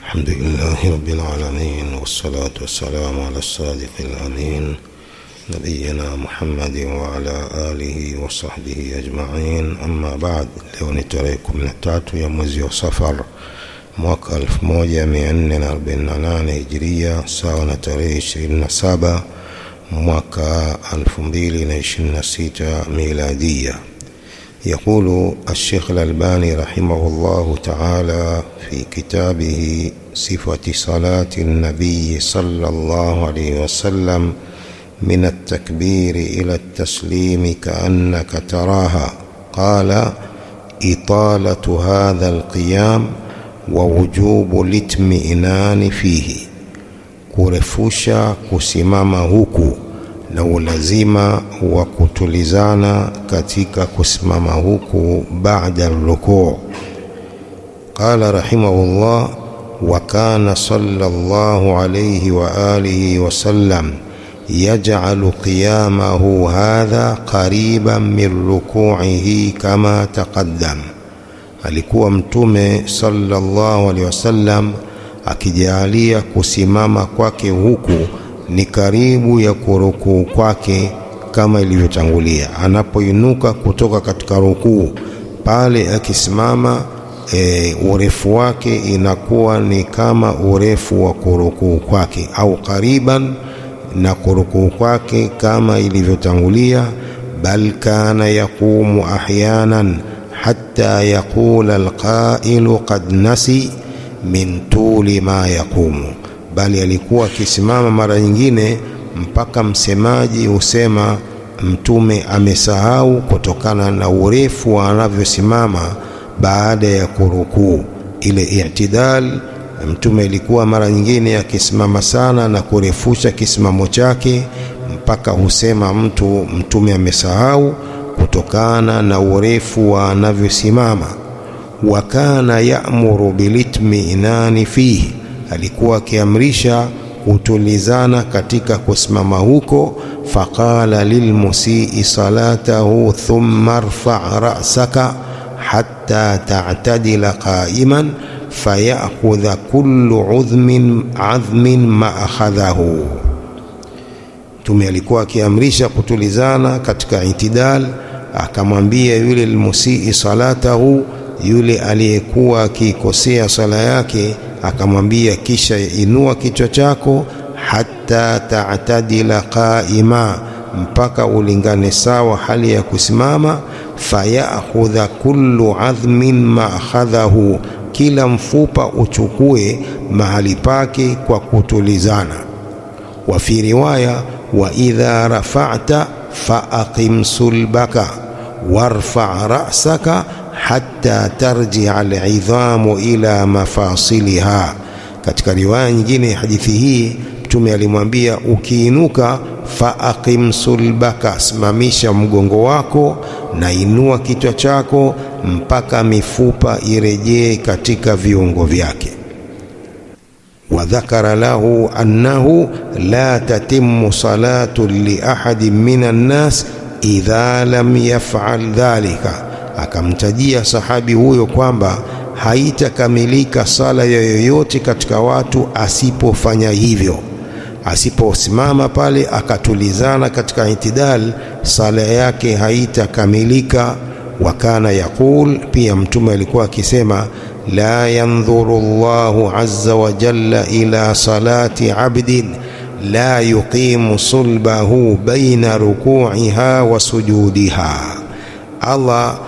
الحمد لله رب العالمين، والصلاة والسلام على الصادق الأمين نبينا محمد وعلى آله وصحبه أجمعين. أما بعد، leo ni tarehe 13 ya mwezi wa Safar mwaka 1448 Hijria, sawa na tarehe 27 mwaka 2026 Miladia. يقول الشيخ الألباني رحمه الله تعالى في كتابه صفة صلاة النبي صلى الله عليه وسلم من التكبير إلى التسليم كأنك تراها، قال: إطالة هذا القيام ووجوب الاطمئنان فيه، kurefusha kusimama huku na ulazima wa kutulizana katika kusimama huku baada rukuu. Qala rahimahullah: wa kana sallallahu alayhi wa alihi wa sallam yaj'alu qiyamahu hadha qariban min ruku'ihi kama taqaddam. Alikuwa mtume sallallahu alayhi wasallam akijalia kusimama kwake huku ni karibu ya kurukuu kwake kama ilivyotangulia. Anapoinuka kutoka katika rukuu, pale akisimama urefu wake inakuwa ni kama urefu wa kurukuu kwake, au kariban na kurukuu kwake kama ilivyotangulia. Bal kana yaqumu ahyanan hatta yaqula alqailu qad nasi min tuli ma yaqumu, bali alikuwa akisimama mara nyingine mpaka msemaji husema mtume amesahau kutokana na urefu anavyosimama baada ya kurukuu. Ile i'tidal, mtume ilikuwa mara nyingine akisimama sana na kurefusha kisimamo chake mpaka husema mtume amesahau kutokana na urefu anavyosimama. Wa kana ya'muru bilitmi'nani fihi, alikuwa akiamrisha kutulizana katika kusimama huko. Faqala lilmusii salatahu thumma arfa' ra'saka hatta ta'tadila qa'iman fayakhudha kullu 'azmin ma akhadhahu. Mtume alikuwa akiamrisha kutulizana katika itidal, akamwambia yule lilmusii salatahu, yule aliyekuwa akikosea sala yake, akamwambia kisha inua kichwa chako, hatta ta'tadila qa'ima, mpaka ulingane sawa hali ya kusimama. Fayakhudha kullu 'azmin ma akhadhahu, kila mfupa uchukue mahali pake kwa kutulizana. Wa fi riwaya: wa idha rafa'ta fa'aqim sulbaka warfa' ra'saka hatta tarji'a al-'idhamu ila mafasiliha. Katika riwaya nyingine hadithi hii mtume alimwambia, ukiinuka fa'aqim sulbaka, simamisha mgongo wako na inua kichwa chako mpaka mifupa irejee katika viungo vyake. Wa dhakara lahu annahu la tatimmu salatu li ahadin minan nas idha lam yaf'al dhalika, akamtajia sahabi huyo kwamba haitakamilika sala ya yoyote katika watu asipofanya hivyo. Asiposimama pale akatulizana katika itidal, sala yake haitakamilika. Wakana yaqul, pia mtume alikuwa akisema, la yanzuru Allahu azza wa jalla ila salati abdin la yuqimu sulbahu baina ruku'iha wa sujudiha. Allah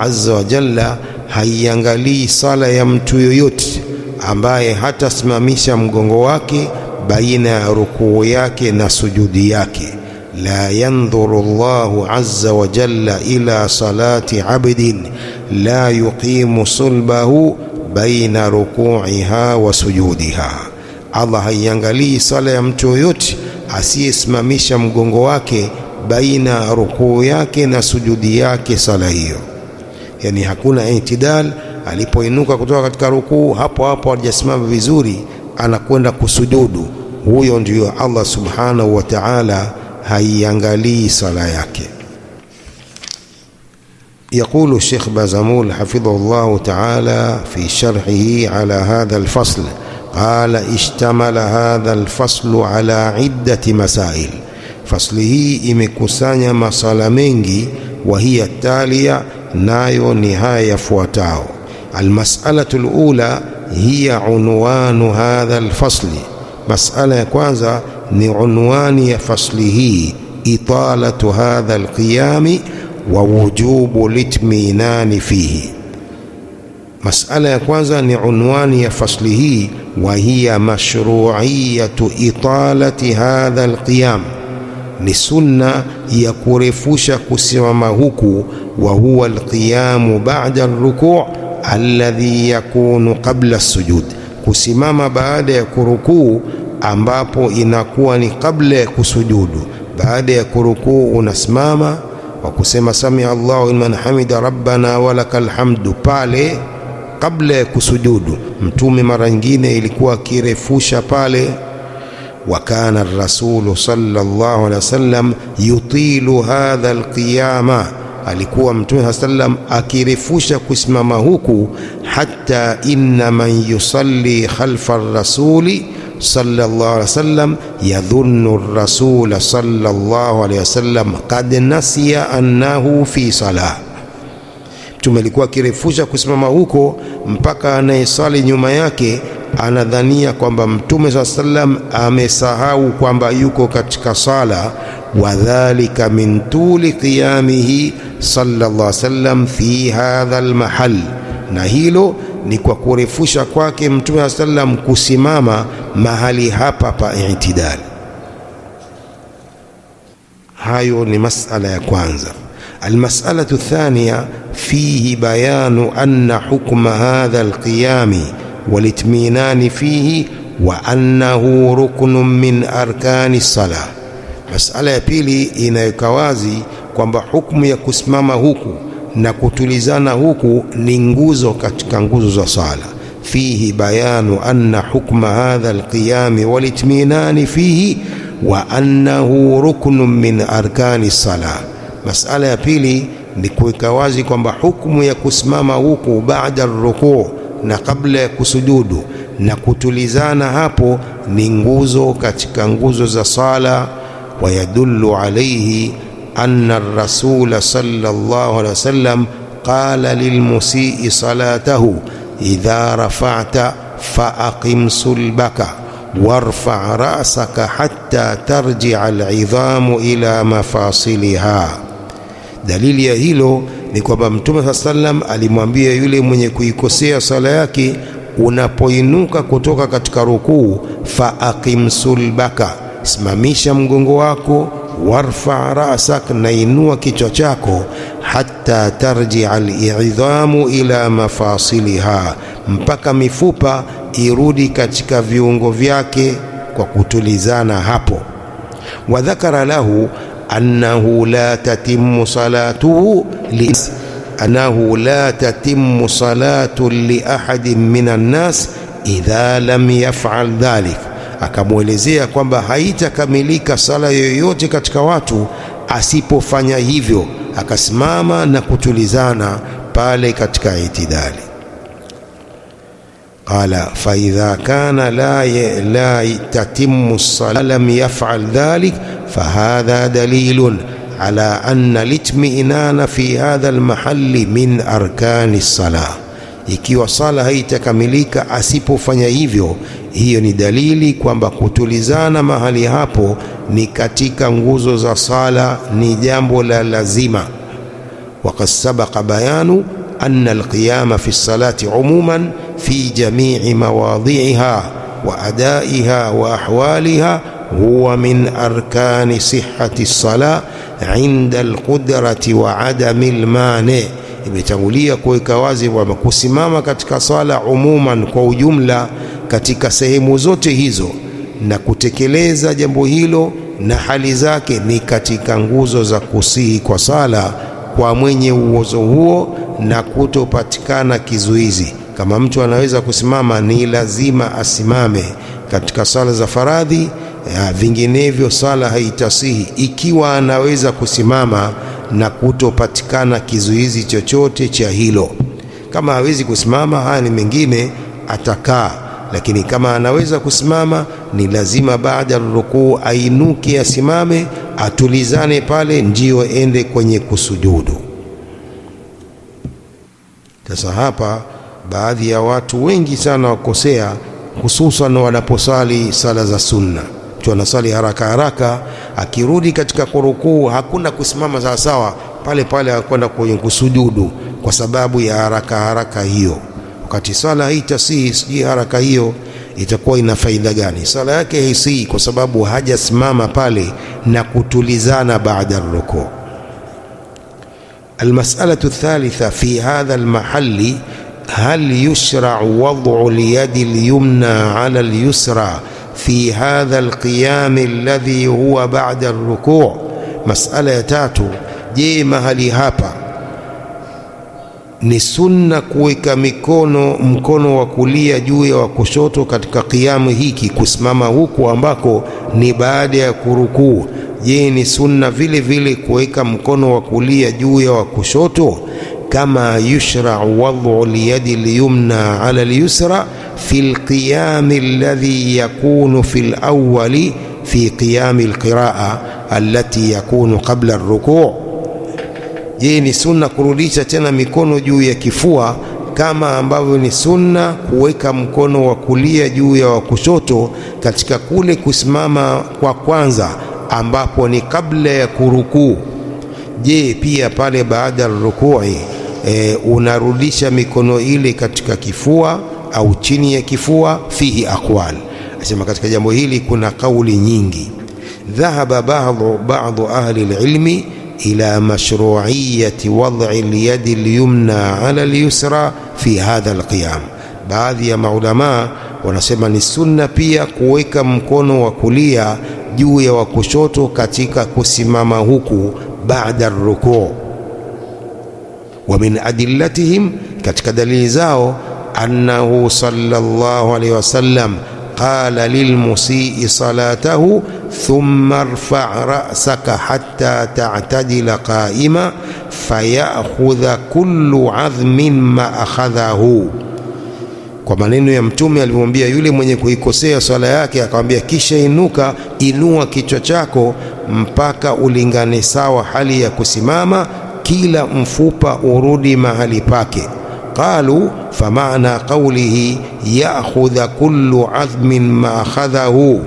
azza wa jalla haiangalii sala ya mtu yoyote ambaye hatasimamisha mgongo wake baina ya rukuu yake na sujudi yake. La yanzuru Allahu azza wa jalla ila salati abdin la yuqimu sulbahu baina ruku'iha wa sujudiha. Allah haiangalii sala ya mtu yoyote asiyesimamisha mgongo wake baina rukuu yake na sujudi yake sala hiyo. Yani hakuna itidal, alipoinuka kutoka katika rukuu hapo hapo hajasimama vizuri, anakwenda kusujudu, huyo ndio Allah subhanahu wa ta'ala haiangalii sala yake. يقول الشيخ بازمول حفظه الله تعالى في شرحه على هذا الفصل قال اشتمل هذا الفصل على عدة مسائل. فصله imekusanya masala mengi, وهي التالية, nayo ni haya yafuatao. المسألة الأولى هي عنوان هذا الفصل. مسألة ya kwanza ni unwani ya fasli hii, إطالة هذا القيام ووجوب الاتمئنان فيه. مسألة ya kwanza ni unwani ya fasli hii, وهي مشروعية إطالة هذا القيام, ni sunna ya kurefusha kusimama huku, وهو القيام بعد الركوع الذي يكون قبل السجود, kusimama baada ya kurukuu ambapo inakuwa ni kabla ya kusujudu. Baada ya kurukuu unasimama wa kusema sami Allahu liman hamida rabbana walakal hamdu, pale kabla ya kusujudu. Mtume mara nyingine ilikuwa kirefusha pale. وكان الرسول صلى الله عليه وسلم يطيل هذا القيام, alikuwa Mtume sallam akirefusha kusimama huku, hatta inna man yusalli khalfa ar-rasuli sallallahu alaihi wasallam yadhunnu ar-rasul sallallahu alaihi wasallam qad nasiya annahu fi salah. Mtume alikuwa akirefusha kusimama huko mpaka anayesali nyuma yake anadhania kwamba Mtume sallam amesahau kwamba yuko katika sala. Wadhalika min tuli qiyamihi sallallahu alaihi wasallam fi hadha almahal, na hilo ni kwa kurefusha kwake Mtume sallam kusimama mahali hapa pa i'tidal. Hayo ni masala ya kwanza. المسألة الثانية فيه بيان أن حكم هذا القيام والاطمئنان فيه وأنه ركن من أركان الصلاة. Masala ya pili inaweka wazi kwamba hukumu ya kusimama huku na kutulizana huku ni nguzo katika nguzo za sala. Fihi bayanu anna hukma hadha alqiyam walitminani fihi wa annahu ruknun min arkani salah. Masala ya pili ni kuweka wazi kwamba hukumu ya kusimama huku baada rukuu na kabla ya kusujudu na kutulizana hapo ni nguzo katika nguzo za sala. ويدل عليه أن الرسول صلى الله عليه وسلم قال للمسيء صلاته إذا رفعت فأقم صلبك وارفع رأسك حتى ترجع العظام إلى مفاصلها. Dalili ya hilo ni kwamba Mtume sallam alimwambia yule mwenye kuikosea sala yake, unapoinuka kutoka katika rukuu, faaqim sulbaka, simamisha mgongo wako, warfa ra'sak, na inua kichwa chako, hatta tarji'a al-'idhamu ila mafasiliha, mpaka mifupa irudi katika viungo vyake kwa kutulizana hapo. Wa dhakara lahu annahu la tatimmu salatuhu li ahadin minan nas idha lam yaf'al dhalik, akamwelezea kwamba haitakamilika sala yoyote katika watu asipofanya hivyo, akasimama na kutulizana pale katika itidali. Qala fa idha kana la tatimmu as-salat lam yaf'al dhalik fahadha dalilun ala anna litmi'nana fi hadha al-mahalli min arkani as-salah. Ikiwa sala haitakamilika asipofanya hivyo, hiyo ni dalili kwamba kutulizana mahali hapo ni katika nguzo za sala, ni jambo la lazima. Waqad sabaqa bayanu anna alqiyama fi salati umuman fi jami'i mawadhi'iha wa adaiha wa ahwaliha huwa min arkani sihhati as-salah 'inda al-qudrati wa 'adami al-mani'. Imetangulia kuweka wazi kwamba kusimama katika sala umuman, kwa ujumla, katika sehemu zote hizo na kutekeleza jambo hilo na hali zake ni katika nguzo za kusihi kwa sala kwa mwenye uwezo huo na kutopatikana kizuizi. Kama mtu anaweza kusimama, ni lazima asimame katika sala za faradhi, vinginevyo sala haitasihi. Ikiwa anaweza kusimama na kutopatikana kizuizi chochote cha hilo. Kama hawezi kusimama, haya ni mengine, atakaa, lakini kama anaweza kusimama ni lazima baada ya rukuu ainuke, asimame, atulizane pale, ndio ende kwenye kusujudu. Sasa hapa baadhi ya watu wengi sana wakosea, hususan wanaposali sala za sunna. Mtu anasali haraka haraka, akirudi katika kurukuu hakuna kusimama sawa sawa, pale pale akwenda kwenye kusujudu kwa sababu ya haraka haraka hiyo. Wakati sala haitasihi, siji haraka hiyo itakuwa ina faida gani? Sala yake haisihi kwa sababu hajasimama pale na kutulizana baada ya rukuu. المسألة الثالثة في هذا المحل: هل يشرع وضع اليد اليمنى على اليسرى في هذا القيام الذي هو بعد الركوع؟ مسألة ya tatu: je, mahali hapa ni sunna kuweka mkono wa kulia juu ya wa kushoto katika kiamu hiki, kusimama huku ambako ni baada ya kurukuu? Je, ni sunna vile vile kuweka mkono wa kulia juu ya wa kushoto? Kama yushra'u wad'u al-yadi al-yumna 'ala al-yusra fi al-qiyam alladhi yakunu fi al-awwali fi qiyam al-qira'a allati yakunu qabla ar-ruku'. Je, ni sunna kurudisha tena mikono juu ya kifua kama ambavyo ni sunna kuweka mkono wa kulia juu ya wa kushoto katika kule kusimama kwa kwanza ambapo ni kabla ya kurukuu? Je, pia pale baada ya rukuu unarudisha mikono ile katika kifua au chini ya kifua? Fihi aqwal, asema katika jambo hili kuna kauli nyingi. Dhahaba ba'dhu ahli al-ilmi ila mashru'iyyati wad'i al-yadi al-yumna 'ala al-yusra fi hadha al-qiyam. Baadhi ya maulama wanasema ni sunna pia kuweka mkono wa kulia juu ya wa kushoto katika kusimama huku baada rukuu. Wa min adillatihim, katika dalili zao, annahu sallallahu alayhi wasallam qala lilmusii salatahu thumma irfa' ra'saka hatta ta'tadila qa'ima fayakhudha kullu 'azmin ma akhadhahu. Kwa maneno ya Mtume alimwambia yule mwenye kuikosea swala yake, akamwambia kisha inua kichwa chako mpaka ulingane sawa hali ya kusimama, kila mfupa urudi mahali pake. Qalu fama'na qawlihi ya'khudha kullu 'azmin ma akhadhahu,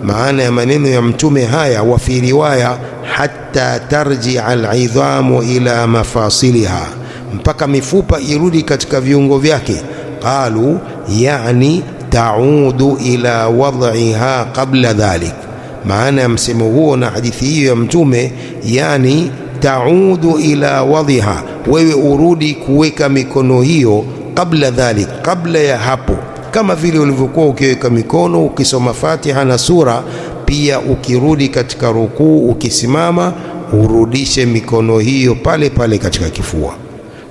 maana ya maneno ya Mtume haya, wa fi riwaya hatta tarji'a al-'idhamu ila mafasiliha, mpaka mifupa irudi katika viungo vyake. Qalu yani taudu ila wad'iha qabla dhalik, maana ya msemo huo na hadithi hiyo ya Mtume, yani taudu ila wad'iha, wewe urudi kuweka mikono hiyo kabla dhalik, kabla ya hapo, kama vile ulivyokuwa ukiweka mikono ukisoma Fatiha na sura, pia ukirudi katika rukuu ukisimama urudishe mikono hiyo pale pale katika kifua.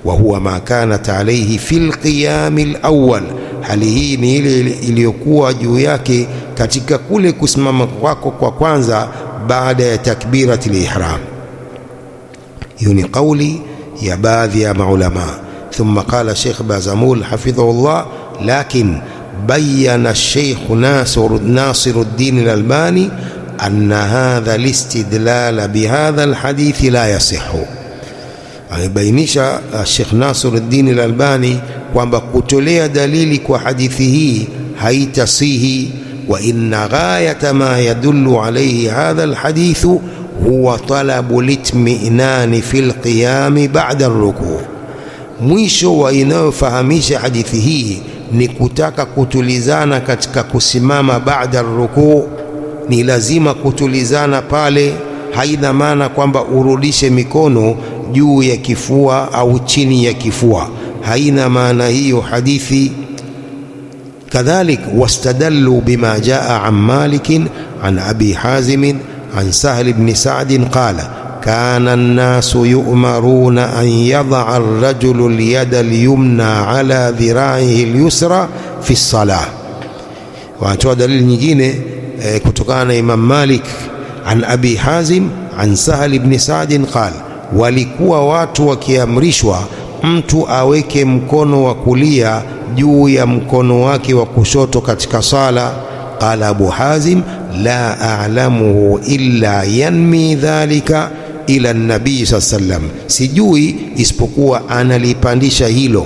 Wa huwa ma kanat alayhi fil qiyam al-awwal, hali hii ni ile iliyokuwa juu yake katika kule kusimama kwako kwa kwanza baada ya takbiratul ihram. Hiyo ni kauli ya baadhi ya maulama. Thumma qala Sheikh Bazamul hafidhahullah: lakin bayyana Sheikh Nasiruddin al-Albani anna hadha al-istidlal bihadha al-hadith la yasihhu. Amebainisha Sheikh Nasiruddin al-Albani kwamba kutolea dalili kwa hadithi hii haitasihi. Wa inna ghayata ma yadullu alayhi hadha al-hadith huwa talabu litmi'nan fil qiyam ba'da ar-ruku'. Mwisho wa inayofahamisha hadithi hii ni kutaka kutulizana katika kusimama baada ar-ruku'. Ni lazima kutulizana pale, haina maana kwamba urudishe mikono juu ya kifua au chini ya kifua, haina maana hiyo hadithi. Kadhalik wastadallu bima jaa an Malikin an Abi Hazim an Sahl ibn Sa'd qala kana an-nasu yu'maruna an yad'a ar-rajulu al-yada al-yumna ala dhira'ihi al-yusra fi as-salah. Watoa dalili nyingine kutokana na Imam Malik an Abi Hazim an Sahl ibn Sa'd qala walikuwa watu wakiamrishwa mtu aweke mkono wa kulia juu ya mkono wake wa kushoto katika sala. Qala Abu Hazim la a'lamuhu illa yanmi dhalika ila nabii sallallahu alayhi wasallam, sijui isipokuwa analipandisha hilo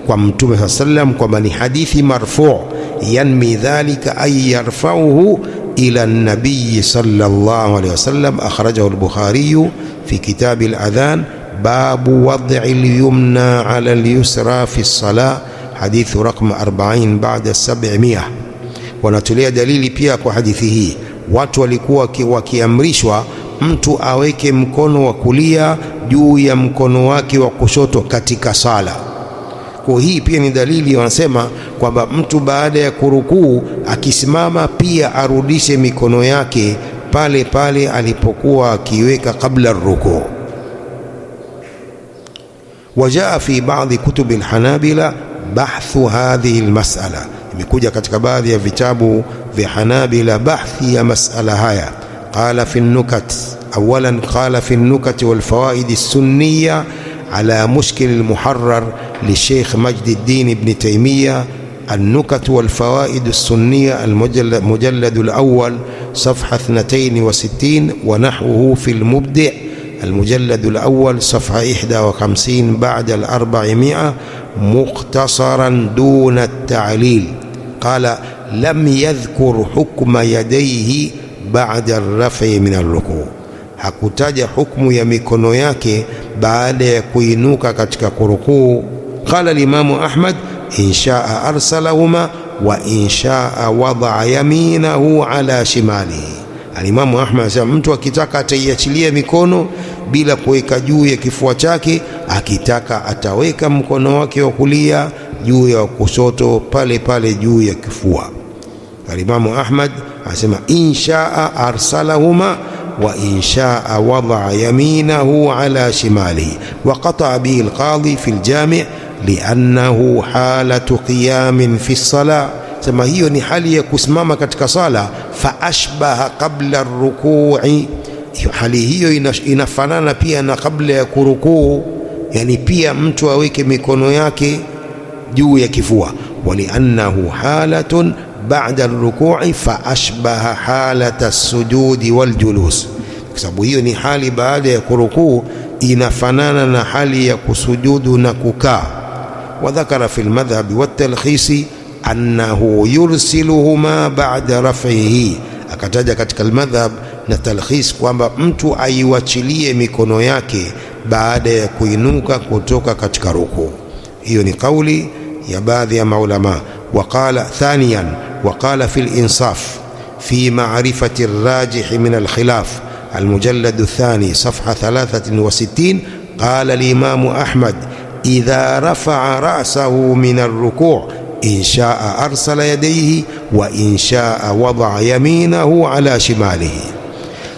kwa Mtume sallallahu alayhi wasallam, kwamba ni hadithi marfu', yanmi dhalika ay yarfa'uhu ila nabii sallallahu alayhi wasallam. Akhrajahu al-Bukhari fi kitab al-adhan babu wad'i al-yumna ala al-yusra fi as-salah, hadithu raqam 40 ba'da 700. Wanatolea dalili pia kwa hadithi hii, watu walikuwa wakiamrishwa mtu aweke mkono wa kulia juu ya mkono wake wa kushoto katika sala. Kwa hii pia ni dalili, wanasema kwamba mtu baada ya kurukuu akisimama pia arudishe mikono yake pale pale alipokuwa akiweka kabla rukuu. Wajaa fi baadhi kutubi al-Hanabila bahthu hadhihi al-mas'ala, imekuja katika baadhi ya vitabu vya Hanabila bahthi ya mas'ala haya. قال في النكت أولا، قال في النكت والفوائد السنية على مشكل المحرر للشيخ مجد الدين ابن تيمية، النكت والفوائد السنية المجلد الأول صفحة 62 ونحوه في المبدع المجلد الأول صفحة 51 بعد 400 مختصرا دون التعليل. قال لم يذكر حكم يديه baada ar-raf'i min ar-ruku', hakutaja hukumu ya mikono yake baada ya kuinuka katika kurukuu. Qala al-Imam Ahmad in sha'a arsalahuma wa in sha'a wada'a yaminahu ala shimalihi. Al-Imam Ahmad anasema mtu akitaka ataiachilia mikono bila kuweka juu ya kifua chake, akitaka ataweka mkono wake wa kulia juu ya kushoto pale pale juu ya kifua. Al-Imam Ahmad asema in sha'a arsalahuma wa in sha'a wada'a yaminahu ala shimalihi, wa qata'a bihi al-qadhi fi al-jami' li'annahu halatu qiyamin fi as-salah. Sema hiyo ni hali ya kusimama katika sala, fa ashbaha qabla ar-ruku'i, hali hiyo inafanana pia na kabla ya kurukuu, yani pia mtu aweke mikono yake juu ya kifua. Wa li'annahu halatun baada ar-ruku'i fa ashbaha halata as-sujudi wal julus, kwa sababu hiyo ni hali baada ya kurukuu inafanana na hali ya kusujudu na kukaa. Wa dhakara fi al-madhhab wa at-talkhisi annahu yursiluhuma ba'da raf'ihi, akataja katika al-madhhab na talkhis kwamba mtu aiwachilie mikono yake baada ya kuinuka kutoka katika rukuu. Hiyo ni kauli ya baadhi ya maulama. وقال ثانيا، وقال في الإنصاف في معرفة الراجح من الخلاف المجلد الثاني صفحة 63، قال الإمام أحمد إذا رفع رأسه من الركوع إن شاء أرسل يديه وإن شاء وضع يمينه على شماله.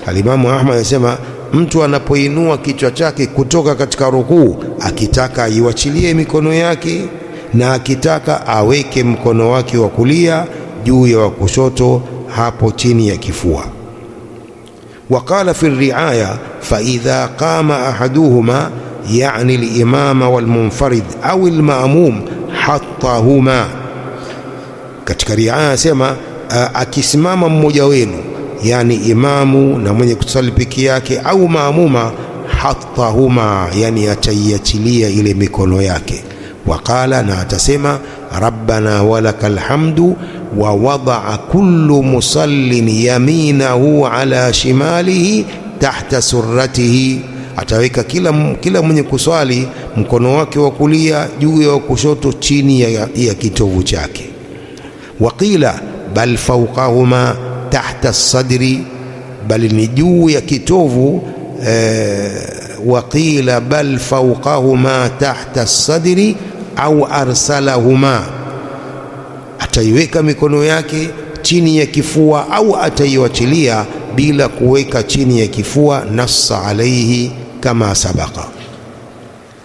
الإمام أحمد يسمى mtu anapoinua kichwa chake kutoka katika rukuu, akitaka aiwachilie mikono yake na akitaka aweke mkono wake wa kulia juu ya wa kushoto hapo chini ya kifua. Waqala fi riaya fa idha qama ahaduhuma yani al-imama wal-munfarid au al-ma'mum hattahuma. Katika riaya sema akisimama mmoja wenu, yani imamu na mwenye kusali peke yake au maamuma, hattahuma yani ataiachilia ile mikono yake. Waqala, na atasema rabbana walakal hamdu, wa wada'a kullu musallin yaminahu ala shimalihi tahta surratihi, ataweka kila mwenye kuswali mkono wake wa kulia juu ya kushoto chini ya kitovu chake. Waqila bal fawqahuma tahta as-sadri, bali ni juu ya kitovu. Waqila bal fawqahuma tahta as-sadri au arsalahuma, ataiweka mikono yake chini ya kifua au ataiwachilia bila kuweka chini ya kifua. Nassa alayhi kama sabaqa.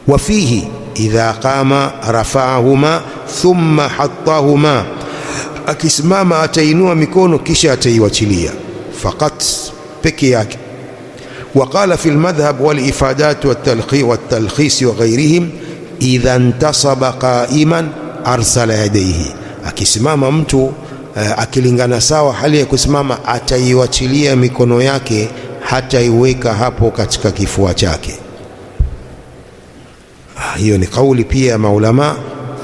Wa fihi idha qama rafa'ahuma thumma hattahuma, akisimama atainua mikono kisha ataiwachilia faqat, peke yake. وقال في المذهب والإفادات والتلخيص وغيرهم إذا انتصب قائما أرسل يديه. akisimama mtu akilingana sawa hali ya kusimama, ataiwachilia mikono yake, hataiweka hapo katika kifua chake. hiyo ni kauli pia ya maulama.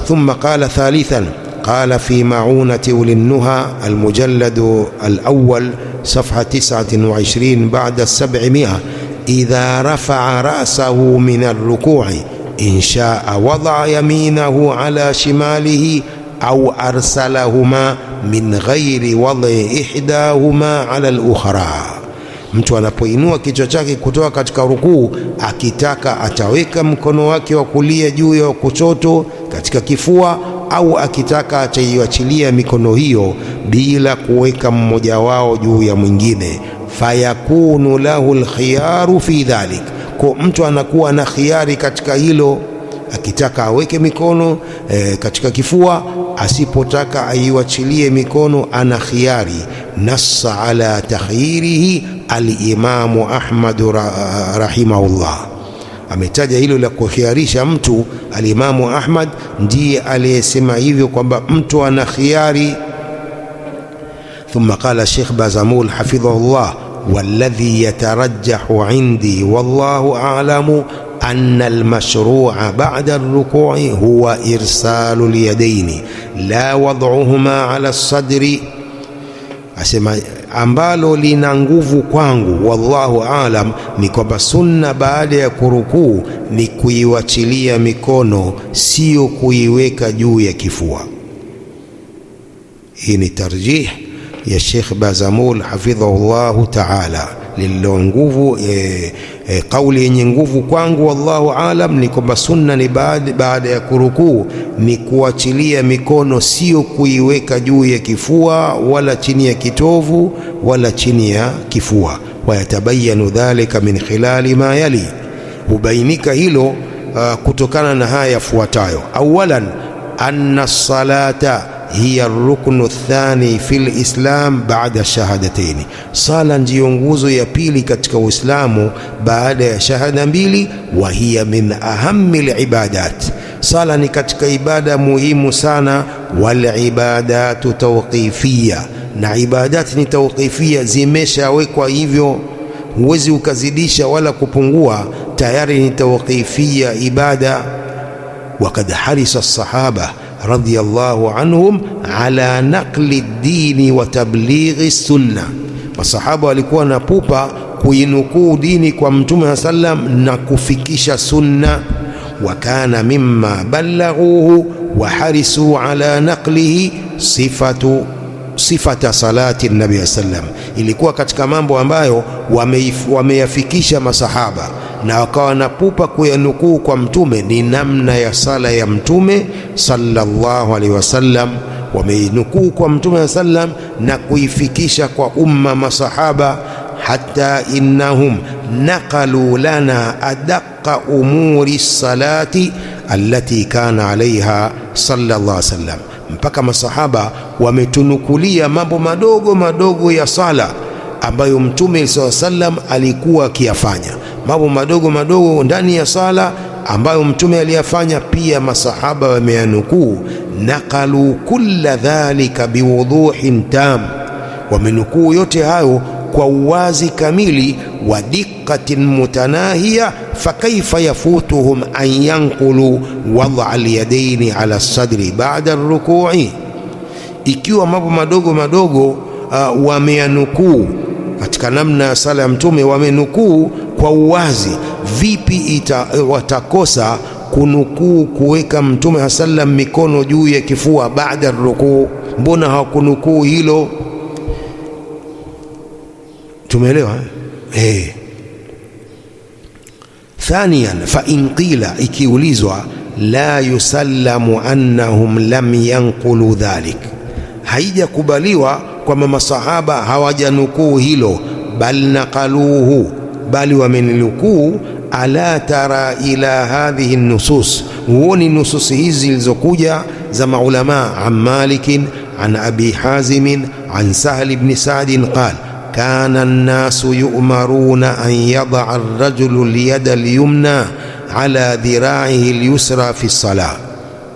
ثم قال ثالثا قال في معونة أولي النهى المجلد الأول صفحة 29 بعد 700 إذا رفع رأسه من الركوع إن شاء وضع يمينه على شماله أو أرسلهما من غير وضع إحداهما على الأخرى. mtu anapoinua kichwa chake kutoka katika rukuu, akitaka ataweka mkono wake wa kulia juu ya kushoto katika kifua, au akitaka ataiachilia mikono hiyo bila kuweka mmoja wao juu ya mwingine. Fayakunu lahu alkhiyaru fi dhalik, kwa mtu anakuwa na khiari katika hilo, akitaka aweke mikono katika kifua, asipotaka aiwachilie mikono, ana khiari. Nassa ala takhyirihi al-Imamu Ahmad rahimahullah, ametaja hilo la kukhiarisha mtu. Al-Imamu Ahmad ndiye aliyesema hivyo kwamba mtu ana khiari. Thumma qala Sheikh Bazamul hafidhahullah, walladhi yatarajjahu indi wallahu a'lamu أن المشروع بعد الركوع هو إرسال اليدين لا وضعهما على الصدر. asema ambalo lina nguvu kwangu, wallahu aalam, ni kwamba sunna baada ya kurukuu ni kuiwachilia mikono, sio kuiweka juu ya kifua. hii ni tarjih ya Sheikh Bazamul hafidhahullahu ta'ala. lilo nguvu kauli yenye nguvu kwangu, wallahu alam, ni kwamba sunna ni baada ya kurukuu ni kuachilia mikono, sio kuiweka juu ya kifua wala chini ya kitovu wala chini ya kifua. Wayatabayanu dhalika min khilali ma yali, hubainika hilo kutokana na haya yafuatayo. Awalan, anna salata hiya ruknu thani fil islam baada shahadataini, sala ndiyo nguzo ya pili katika Uislamu baada ya shahada mbili. Wa hiya min ahammi libadat, sala ni katika ibada muhimu sana. Wal ibadatu tawqifiyya, na ibadat ni tawqifiyya, zimeshawekwa hivyo, huwezi ukazidisha wala kupungua, tayari ni tawqifiyya ibada. Wakad harisa as-sahaba radhiyallahu anhum ala naqli ad-dini wa tablighi sunna, masahaba walikuwa na pupa kuinukuu dini kwa Mtume sallam na kufikisha sunna. Wa kana mimma ballaghuhu wa harisu ala naqlihi sifata salati nabii sallam, ilikuwa katika mambo ambayo wameyafikisha masahaba na wakawa na pupa kuyanukuu kwa Mtume ni namna ya sala ya Mtume sallallahu alaihi wasallam. Wameinukuu kwa Mtume sallam na kuifikisha kwa umma masahaba, hatta innahum naqalu lana adaqqa umuri salati allati kana alaiha sallallahu alaihi wasallam, mpaka masahaba wametunukulia mambo madogo madogo ya sala ambayo Mtume sallallahu alaihi wasallam alikuwa akiyafanya. Mambo madogo madogo ndani ya sala ambayo Mtume aliyafanya, pia masahaba wameyanukuu. Naqalu kulla dhalika biwuduhin tam, wamenukuu yote hayo kwa uwazi kamili. Wa diqqatin mutanahiya, fakaifa yafutuhum an yanqulu wad'a al-yadaini ala sadri ba'da ar-ruku'i, ikiwa mambo madogo madogo wameyanukuu katika namna ya sala ya Mtume, wamenukuu kwa uwazi, vipi watakosa kunukuu kuweka Mtume sallam mikono juu ya kifua baada rukuu? Mbona hawakunukuu hilo? Tumeelewa? Thaniyan, fa in qila, ikiulizwa, la yusallamu annahum lam yanqulu dhalik, haijakubaliwa kwamba masahaba hawajanukuu hilo, bal naqaluhu, bali wamenukuu. Ala tara ila hadhihi nusus, huoni nususi hizi zilizokuja za maulama, an Malikin an Abi Hazim an Sahl ibn Sa'd qala kana an-nasu yu'maruna an yad'a ar-rajulu al-yada al-yumna ala dhira'ihi al-yusra fi as-salah.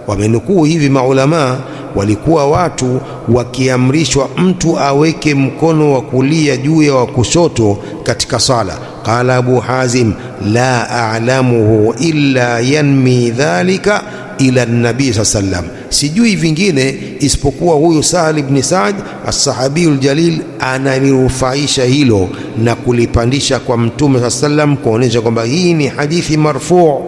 Wamenukuu hivi maulama, walikuwa watu wakiamrishwa mtu aweke mkono wa kulia juu ya wa kushoto katika sala. Qala Abu Hazim la a'lamuhu illa yanmi dhalika ila an-nabi sallam, sijui vingine isipokuwa huyu Sahal ibn Sa'd as-sahabiyul jalil analirufaisha hilo na kulipandisha kwa Mtume sallam, kuonesha kwamba hii ni hadithi marfu'.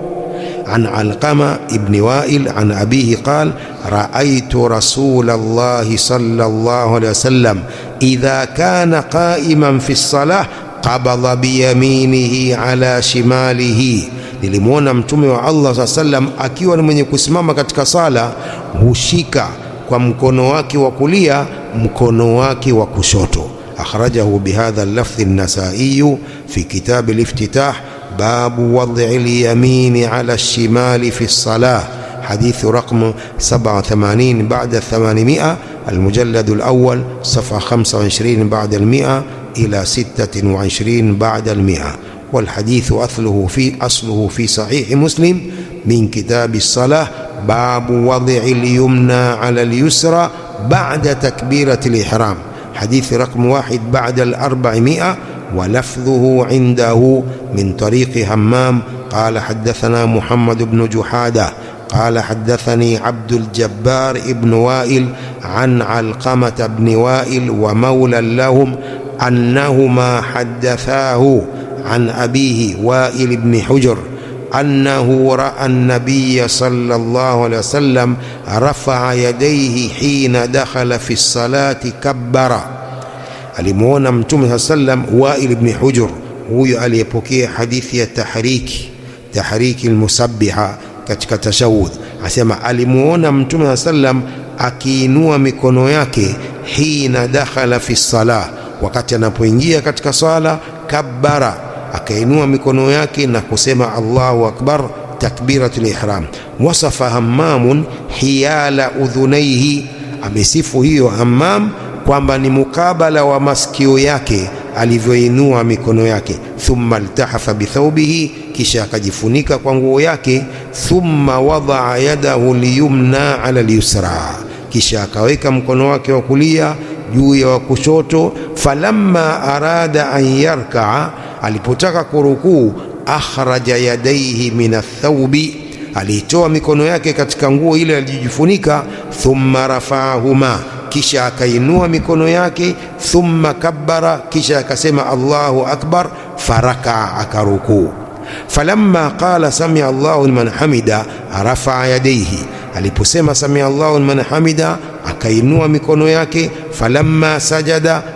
عن علقمة ابن وائل عن أبيه قال رأيت رسول الله صلى الله عليه وسلم إذا كان قائما في الصلاة قبض بيمينه على شماله. Nilimuona Mtume wa Allah صلى الله عليه وسلم akiwa ni mwenye kusimama katika sala hushika kwa mkono wake wa kulia mkono wake wa kushoto. أخرجه بهذا اللفظ النسائي في كتاب الافتتاح باب وضع اليمين على الشمال في الصلاة، حديث رقم 87 بعد 800، المجلد الأول صفحة 25 بعد 100 إلى 26 بعد 100. والحديث أصله في صحيح مسلم من كتاب الصلاة باب وضع اليمنى على اليسرى بعد تكبيرة الإحرام، حديث رقم 1 بعد 400. ولفظه عنده من طريق همام قال حدثنا محمد بن جحادة قال حدثني عبد الجبار ابن وائل عن علقمة بن وائل ومولى لهم أنهما حدثاه عن أبيه وائل بن حجر أنه رأى النبي صلى الله عليه وسلم رفع يديه حين دخل في الصلاة كبر. Alimuona Mtume sallam Wa'il ibn Hujr, huyo aliyepokea hadithi ya tahriki al-musabbiha katika tashahud, asema alimuona Mtume sallam akiinua mikono yake hina dakhala fi salah, wakati anapoingia katika sala, kabbara, akainua mikono yake na kusema Allahu akbar, takbiratul ihram. Wasafa Hammamun hiyala udhunaihi, amesifu hiyo Hammam kwamba ni mukabala wa masikio yake alivyoinua mikono yake. Thumma iltahafa bithawbihi, kisha akajifunika kwa nguo yake. Thumma wadaa yadahu liyumna ala liyusra, kisha akaweka mkono wake wa kulia juu ya wa kushoto. Falamma arada an yarkaa, alipotaka kurukuu, akhraja yadayhi min athawbi, alitoa mikono yake katika nguo ile alijifunika. Thumma rafa'ahuma, kisha akainua mikono yake. Thumma kabbara, kisha akasema Allahu akbar, faraka, akarukuu. Falamma qala samia Allahu liman hamida rafa'a yadayhi, aliposema samia Allahu liman hamida akainua mikono yake. Falamma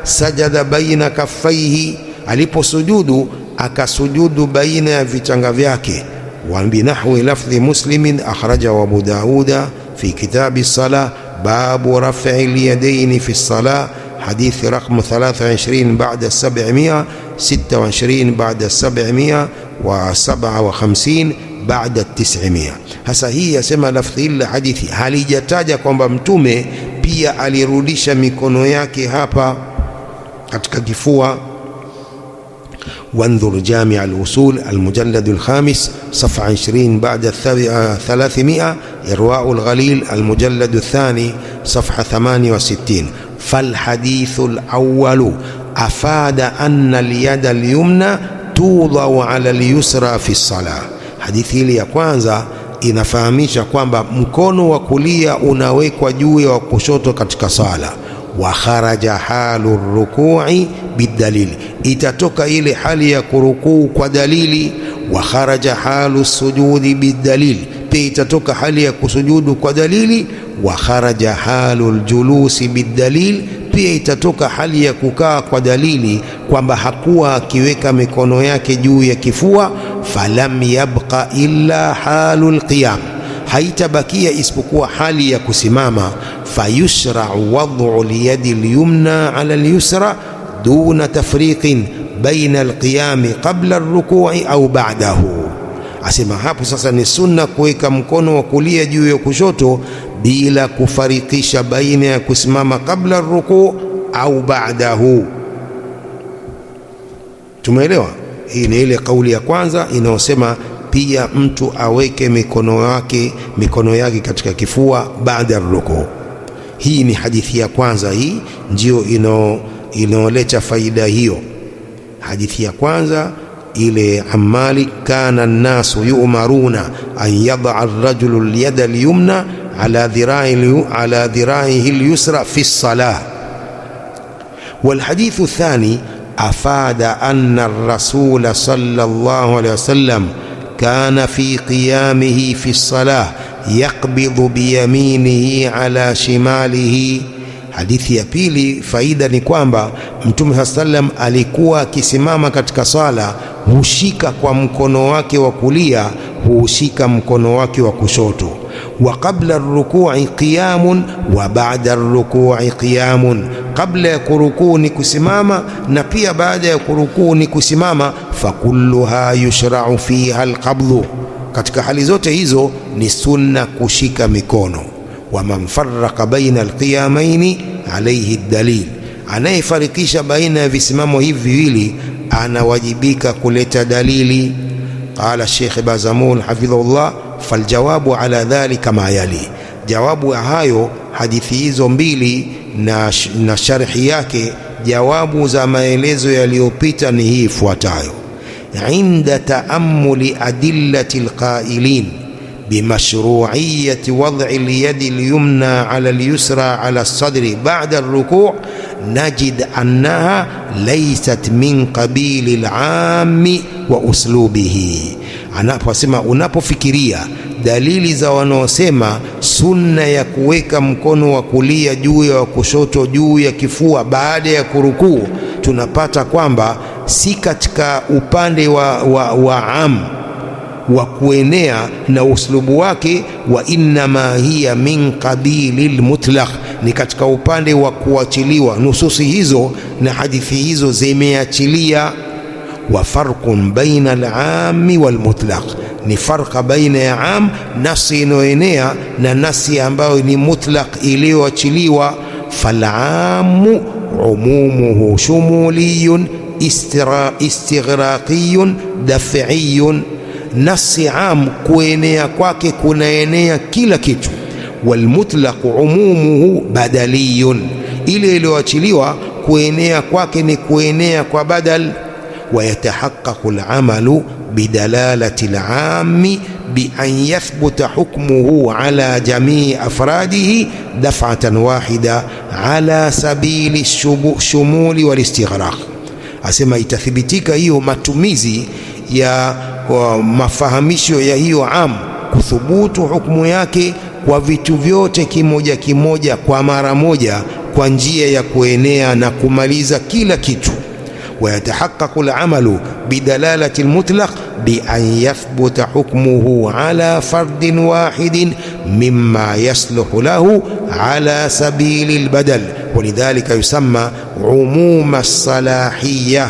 sajada baina kaffaihi, aliposujudu akasujudu baina ya vichanga vyake. Wa binahwi lafdhi Muslimin akhrajahu Abu Dauda fi kitabi salah باب رفع اليدين في الصلاة، حديث رقم 23 بعد 700، 26 بعد 700، و57 بعد 900. Hasa hii yasema lafdhi hili la hadithi halijataja kwamba Mtume pia alirudisha mikono yake hapa katika kifua. وانظر جامع الوصول المجلد الخامس صفحة 20 بعد 300، إرواء الغليل المجلد الثاني صفحة 68. فالحديث الأول أفاد أن اليد اليمنى توضع على اليسرى في الصلاة. hadithi hili ya kwanza inafahamisha kwamba mkono wa kulia unawekwa juu ya kushoto katika sala. Wa kharaja halu ruku'i bidalili, itatoka ile hali ya kurukuu kwa dalili. Wa kharaja halu sujudi bidalili, pia itatoka hali ya kusujudu kwa dalili. Wa kharaja halu aljulusi bidalili, pia itatoka hali ya kukaa kwa dalili, kwamba hakuwa akiweka mikono yake juu ya kifua. Falam yabqa illa halu alqiyam, haitabakia isipokuwa hali ya kusimama. Fayushra'u wad'u al-yadi al-yumna 'ala al-yusra duna tafriqin baina al-qiyam qabla ar-ruku'i au ba'dahu. Asema hapo sasa ni sunna kuweka mkono wa kulia juu ya kushoto bila kufarikisha baina ya kusimama kabla ar-ruku' au ba'dahu. Tumeelewa? Hii ni ile kauli ya kwanza inayosema pia mtu aweke mikono yake katika kifua baada ya rukuu. Hii ni hadithi ya kwanza, hii ndio inaoleta faida hiyo. Hadithi ya kwanza ile Malik, kana an-nasu yu'maruna an yad'a ar-rajulu al-yada al-yumna ala dhira'ihi al-yusra fi as-salah. والحديث الثاني أفاد أن الرسول صلى الله عليه وسلم كان في قيامه في الصلاة يقبض بيمينه على شماله. Hadithi ya pili, faida ni kwamba Mtume sallam alikuwa akisimama katika sala hushika kwa mkono wake wa kulia, hushika mkono wake wa kushoto. Wa qabla ar-ruku'i qiyamun wa ba'da ar-ruku'i qiyamun, kabla ya kurukuu ni kusimama na pia baada ya kurukuu ni kusimama. Fakulluha yushra'u fiha al-qabdhu, katika hali zote hizo ni sunna kushika mikono. Wa man farraqa baina al-qiyamaini alayhi ad-dalil, anayefarikisha baina ya visimamo hivi viwili anawajibika kuleta dalili. Qala Sheikh Bazamun hafidhahullah, faljawabu ala dhalika ma yali, jawabu ya hayo hadithi hizo mbili na sharhi yake, jawabu za maelezo yaliyopita ni hii ifuatayo. Inda taammuli adillati alqailin bimashru'iyyati wad'i al-yadi al-yumna ala al-yusra ala as-sadri ba'da ar-ruku' najid annaha laysat min qabili al-'ammi wa uslubihi. Anaposema, unapofikiria dalili za wanaosema sunna ya kuweka mkono wa kulia juu ya wa kushoto juu ya kifua baada ya kurukuu, tunapata kwamba si katika upande wa am wa kuenea na uslubu wake, wa innama hiya min qabilil mutlaq, ni katika upande wa kuachiliwa. Nususi hizo na hadithi hizo zimeachilia. Wa farqun baina al-'ammi wal mutlaq, ni farqa baina ya am, nasi inoenea, na nasi ambayo ni mutlaq iliyoachiliwa. Fal-'ammu umumuhu shumuliyun istighraqiyun daf'iyun, nasi am kuenea kwake kunaenea kila kitu. Wal mutlaq umumuhu badaliyun, ile iliyoachiliwa kuenea kwake ni kuenea kwa badal. ويتحقق العمل بدلالة العام بأن يثبت حكمه على جميع أفراده دفعة واحدة على سبيل الشمول والاستغراق. أسمى يتثبتك hiyo matumizi ya mafahamisho ya hiyo am, kuthubutu hukumu yake kwa vitu vyote kimoja kimoja kwa mara moja, kwa njia ya kuenea na kumaliza kila kitu. ويتحقق العمل بدلالة المطلق بأن يثبت حكمه على فرد واحد مما يصلح له على سبيل البدل، ولذلك يسمى عموم الصلاحية.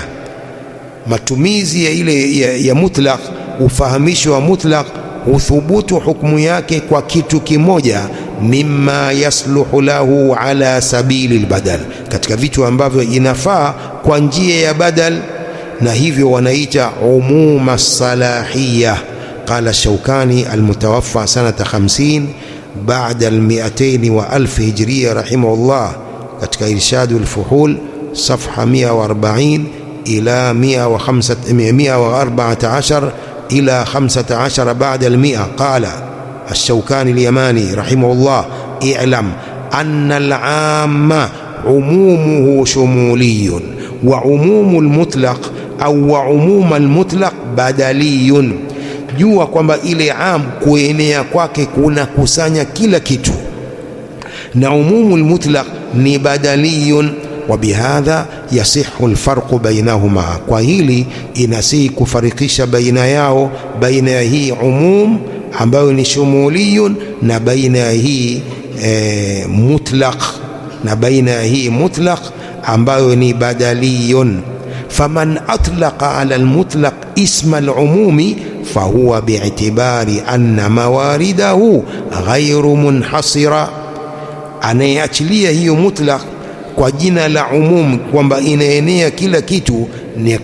matumizi ya ile ya mutlaq, ufahamisho wa mutlaq, uthubutu hukumu yake kwa kitu kimoja, mimma yasluhu lahu ala sabili albadal, katika vitu ambavyo inafaa kwa njia ya badal, na hivyo wanaita umuma salahiyya. Qala Shawkani almutawaffa sanata 50 baada al-200,000 hijriya rahimahullah, katika Irshad al-Fuhul safha 140 ila 114 إلى 15 بعد 100. قال الشوكاني اليماني رحمه الله: اعلم أن العام عمومه شمولي، وعموم المطلق أو وعموم المطلق بدلي. jua kwamba ile am kuenea kwake kuna kusanya kila kitu, na umumu al-mutlaq ni badaliyun. وبهذا يصح الفرق بينهما، kwa hili inasihi kufarikisha baina yao, baina ya hii umum ambayo ni shumuliyun na baina ya hii mutlaq, na baina ya hii mutlaq ambayo ni badaliyun. faman atlaqa ala almutlaq isma alumumi fahuwa bi'tibari anna mawaridahu ghayru munhasira, anayeachilia hiyo mutlaq kwa jina la umum kwamba inaenea kila kitu, ni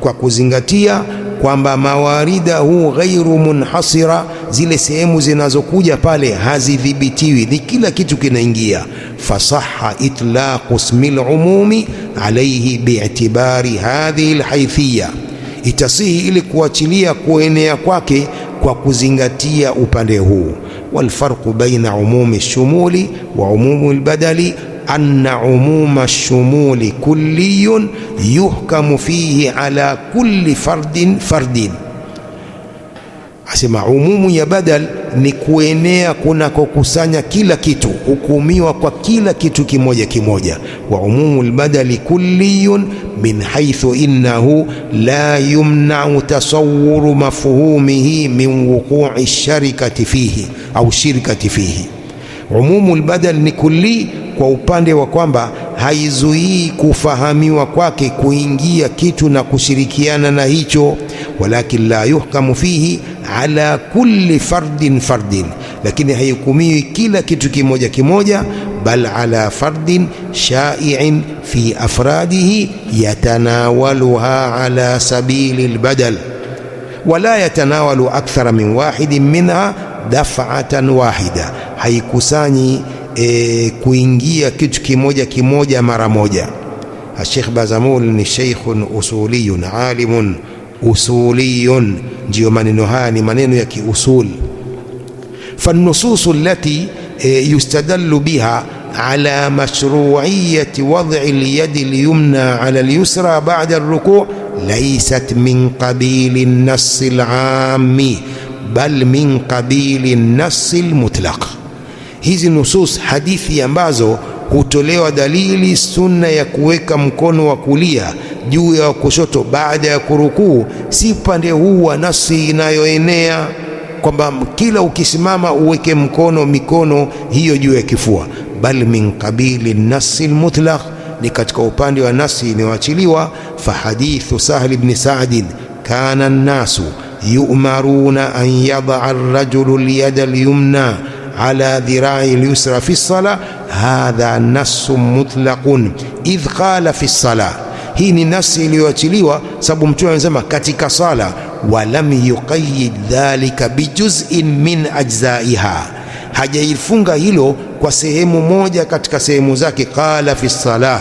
kwa kuzingatia kwamba mawaridahu ghairu munhasira, zile sehemu zinazokuja pale hazidhibitiwi, ni kila kitu kinaingia. Fasaha itlaqu ismil umumi alayhi bi'tibari hadhihi alhaythiyya, itasihi ili kuachilia kuenea kwake kwa kuzingatia upande huu. Walfarqu baina umumi shumuli wa umumi albadali anna umuma shumuli kulliyun yuhkamu fihi ala kulli fardin. Asema umumu ya badal ni kuenea kunakokusanya kila kitu, hukumiwa kwa kila kitu kimoja kimoja. Wa umumu albadali kulliyun min haythu innahu la yumna'u tasawwuru mafhumihi min wuqu'i sharikati fihi au shirkati fihi. Umumu albadal ni kulli kwa upande wa kwamba haizuii kufahamiwa kwake kuingia kitu na kushirikiana na hicho. Walakin la yuhkamu fihi ala kulli fardin, lakini haihukumiwi kila kitu kimoja kimoja, bal ala fardin shai'in fi afradihi yatanawaluha ala sabili albadal, wala yatanawalu akthara min wahidin minha daf'atan wahida, haikusanyi kuingia kitu kimoja kimoja mara moja. Sheikh Bazamul ni sheikhun usuliyun alimun usuliyun, ndio maneno haya ni maneno ya kiusul. فالنصوص التي يستدل بها على مشروعية وضع اليد اليمنى على اليسرى بعد الركوع ليست من قبيل النص العام بل من قبيل النص المطلق. Hizi nusus, hadithi ambazo hutolewa dalili sunna ya kuweka mkono wa kulia juu ya kushoto baada ya kurukuu, si pande huu wa nasi inayoenea kwamba kila ukisimama uweke mikono hiyo juu ya kifua, bal min qabili nasi almutlaq, ni katika upande wa nasi inayoachiliwa. Fa hadithu Sahl ibn Sa'd kana an-nasu yu'maruna an yada'a ar-rajulu al-yada al-yumna ala dhira'i al-yusra fi as-salah, hadha nassun mutlaqun idh qala fi as-salah. Hii ni nasi iliyoachiliwa sababu Mtume anasema katika sala, walam yuqayyid dhalika bijuz'in min ajzaiha, hajaifunga hilo kwa sehemu moja katika sehemu zake. Qala fi as-salah.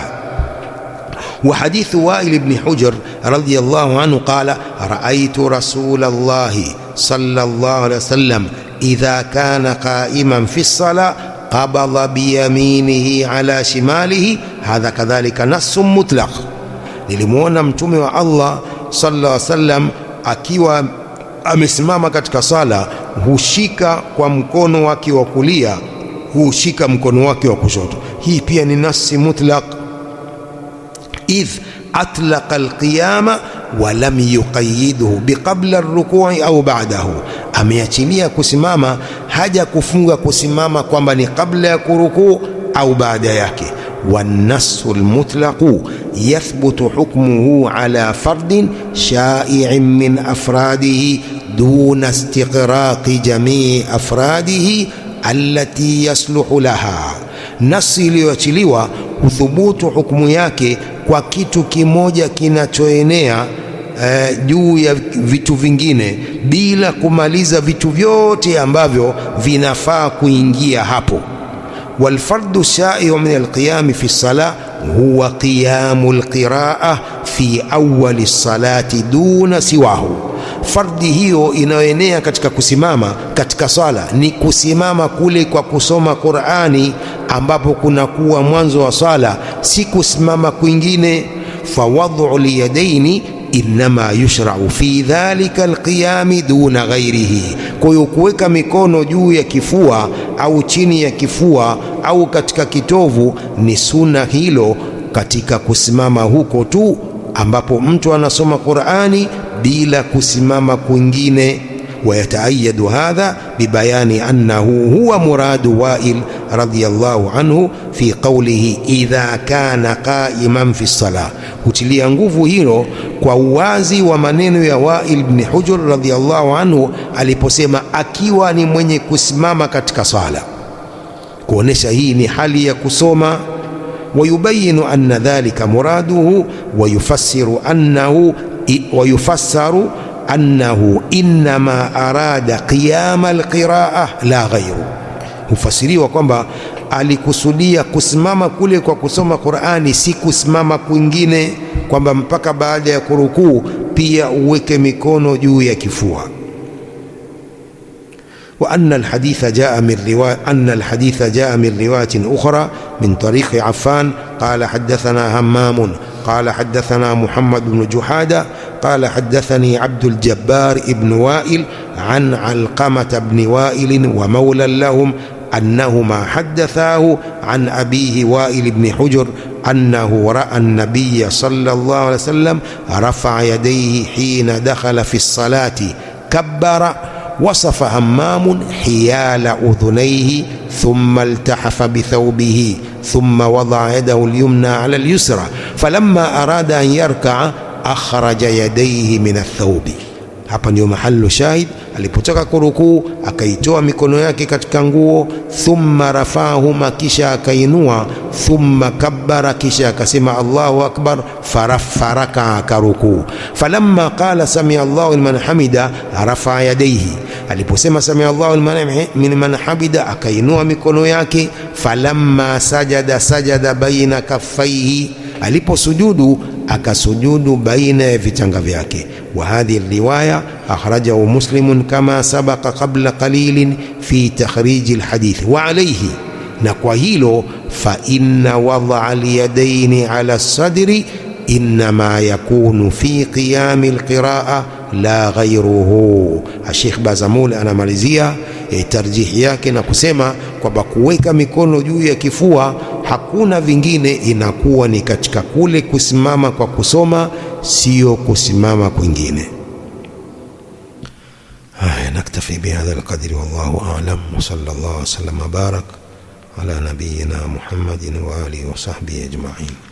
Wa hadithu Wa'il ibn Hujr radiyallahu anhu qala ra'aytu rasulallahi sallallahu alayhi wasallam idha kana qa'iman fi as-salah qabala biyaminihi ala shimalihi, hadha kadhalika nassun mutlaq. Nilimuona Mtume wa Allah sallallahu alaihi wasallam akiwa amesimama katika sala, hushika kwa mkono wake wa kulia, hushika mkono wake wa kushoto. Hii pia ni nasi mutlaq, idh atlaqa alqiyama wa lam yuqayyidhu biqabla arruku'i au ba'dahu, ameachilia kusimama, haja kufunga kusimama kwamba ni kabla ya kurukuu au baada yake. والنص المطلق يثبت حكمه على فرد شائع من أفراده دون استغراق جميع أفراده التي يصلح لها. نص iliyoachiliwa huthubutu hukumu yake kwa kitu kimoja kinachoenea juu ya vitu vingine bila kumaliza vitu vyote ambavyo vinafaa kuingia hapo. والفرد الشائع من القيام في الصلاة هو قيام القراءة في أول الصلاة دون سواه. Fardi hiyo inayoenea katika kusimama katika sala ni kusimama kule kwa kusoma Qur'ani, ambapo kunakuwa mwanzo wa sala, si kusimama kwingine. Fawadhu liyadaini inma yushra'u fi dhalika alqiyami duna ghairihi, kwa hiyo kuweka mikono juu ya kifua au chini ya kifua au katika kitovu ni sunna hilo katika kusimama huko tu, ambapo mtu anasoma Qur'ani bila kusimama kwingine. ويتأيد هذا ببيان أنه هو مراد وائل رضي الله عنه في قوله إذا كان قائما في الصلاة. hutilia nguvu hilo kwa uwazi wa maneno ya Wa'il ibn Hujr radhiyallahu anhu aliposema akiwa ni mwenye kusimama katika sala, kuonesha hii ni hali ya kusoma ويبين أن ذلك مراده ويفسر أنه إنما أراد قيام القراءة لا غيره. hufasiriwa kwamba alikusudia kusimama kule kwa kusoma Qur'ani, si kusimama kwingine, kwamba mpaka baada ya kurukuu pia uweke mikono juu ya kifua. وأن الحديث جاء من رواية أخرى من طريق عفان قال حدثنا همام قال حدثنا محمد بن جحادة قال حدثني عبد الجبار بن وائل عن علقمة بن وائل ومولى لهم أنهما حدثاه عن أبيه وائل بن حجر أنه رأى النبي صلى الله عليه وسلم رفع يديه حين دخل في الصلاة كبر. وصف همام حيال أذنيه ثم التحف بثوبه ثم وضع يده اليمنى على اليسرى فلما أراد أن يركع أخرج يديه من الثوب. Hapa ndio mahallu shahid, alipotoka kurukuu akaitoa mikono yake katika nguo, thumma rafahuma, kisha akainua, thumma kabbara, kisha akasema Allahu akbar, faraka akarukuu. Falamma qala sami Allahu liman hamida rafa yadayhi, aliposema sami Allahu liman hamida akainua mikono yake. Falamma sajada baina kaffaihi, aliposujudu akasujudu baina ya vitanga vyake. وهذه الرواية أخرجه مسلم كما سبق قبل قليل في تخريج الحديث. وعليه نقوهيله فإن وضع اليدين على الصدر إنما يكون في قيام القراءة لا غيره. الشيخ بازمول أنا ماليزيا tarjihi yake na kusema kwamba kuweka mikono juu ya kifua hakuna vingine, inakuwa ni katika kule kusimama kwa kusoma, sio kusimama kwingine. Naktafi bihadha alqadri wallahu a'lam wa sallallahu wa sallam barak ala nabiyyina Muhammadin wa alihi wa sahbihi ajma'in.